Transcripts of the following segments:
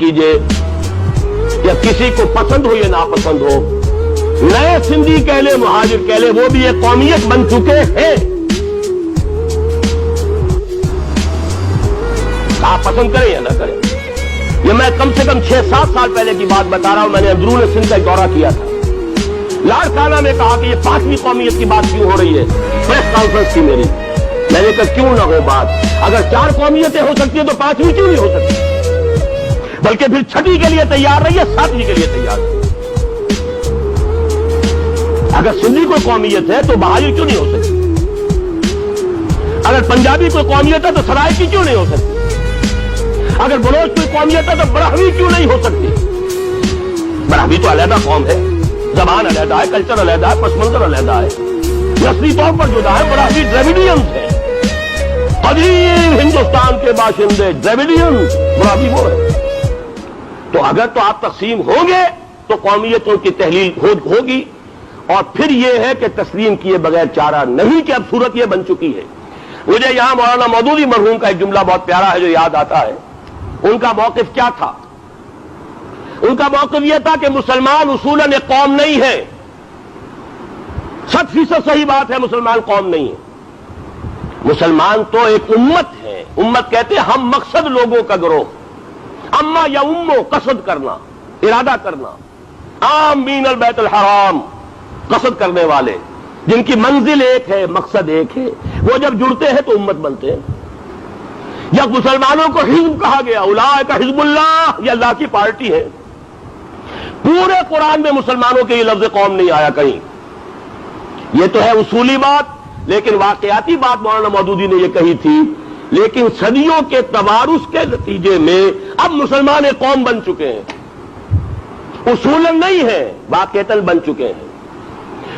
کیجئے یا کسی کو پسند ہو یا ناپسند ہو، نئے سندھی کہہ لے مہاجر کہہ لے، وہ بھی ایک قومیت بن چکے ہیں. آپ پسند کریں یا نہ کریں. یہ میں کم سے کم 6-7 سال پہلے کی بات بتا رہا ہوں. میں نے اندرون سندھ کا ایک دورہ کیا تھا. لاڑکانہ میں کہا کہ یہ 5ویں قومیت کی بات کیوں ہو رہی ہے. پریس کانفرنس تھی میری. میں نے کہا کیوں نہ ہو بات، اگر 4 قومیتیں ہو سکتی ہیں تو 5ویں کیوں نہیں ہو سکتی، بلکہ پھر 6ویں کے لیے تیار رہیے، 7ویں کے لیے تیار رہیے. اگر سندھی کوئی قومیت ہے تو بہائی کیوں نہیں ہو سکتی، اگر پنجابی کوئی قومیت ہے تو سرائکی کیوں نہیں ہو سکتی، اگر بلوچ کوئی قومیت ہے تو براہوی کیوں نہیں ہو سکتی. براہوی تو علیحدہ قوم ہے، زبان علیحدہ ہے، کلچر علیحدہ ہے، پس منظر علیحدہ ہے، نسلی طور پر جدا ہے. براہوی ڈریویڈینز ہے، قدیم ہندوستان کے باشندے ڈریویڈینز، براہوی وہ ہے. تو اگر تو آپ تقسیم ہوں گے تو قومیتوں کی تحلیل ہوگی. اور پھر یہ ہے کہ تسلیم کیے بغیر چارہ نہیں کہ اب صورت یہ بن چکی ہے. مجھے یہاں مولانا مودودی مرحوم کا ایک جملہ بہت پیارا ہے جو یاد آتا ہے. ان کا موقف کیا تھا؟ ان کا موقف یہ تھا کہ مسلمان اصولاً ایک قوم نہیں ہے. 100% صحیح بات ہے، مسلمان قوم نہیں ہے. مسلمان تو ایک امت ہے. امت کہتے ہیں ہم مقصد لوگوں کا گروہ. اما یا امو، قصد کرنا، ارادہ کرنا. آمین البیت الحرام، قصد کرنے والے جن کی منزل ایک ہے، مقصد ایک ہے، وہ جب جڑتے ہیں تو امت بنتے ہیں. جب مسلمانوں کو حزب کہا گیا، اولئک حزب اللہ، یہ اللہ کی پارٹی ہے. پورے قرآن میں مسلمانوں کے یہ لفظ قوم نہیں آیا کہیں. یہ تو ہے اصولی بات، لیکن واقعاتی بات مولانا مودودی نے یہ کہی تھی. لیکن صدیوں کے توارث کے نتیجے میں اب مسلمان ایک قوم بن چکے ہیں. اصولاً نہیں ہے، واقعتاً بن چکے ہیں.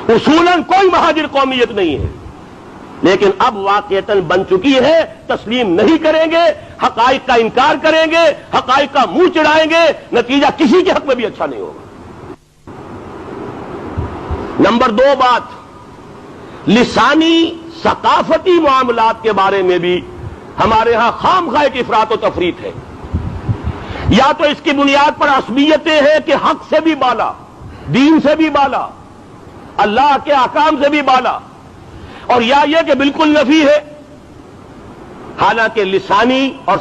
اصولاً کوئی مہاجر قومیت نہیں ہے، لیکن اب واقعتاً بن چکی ہے. تسلیم نہیں کریں گے، حقائق کا انکار کریں گے، حقائق کا منہ چڑھائیں گے، نتیجہ کسی کے حق میں بھی اچھا نہیں ہوگا. نمبر 2 بات، لسانی ثقافتی معاملات کے بارے میں بھی ہمارے ہاں خام خواہ کی افراط و تفریط ہے. یا تو اس کی بنیاد پر عصبیتیں ہیں کہ حق سے بھی بالا، دین سے بھی بالا، اللہ کے احکام سے بھی بالا، اور یا یہ کہ بالکل نفی ہے. حالانکہ لسانی اور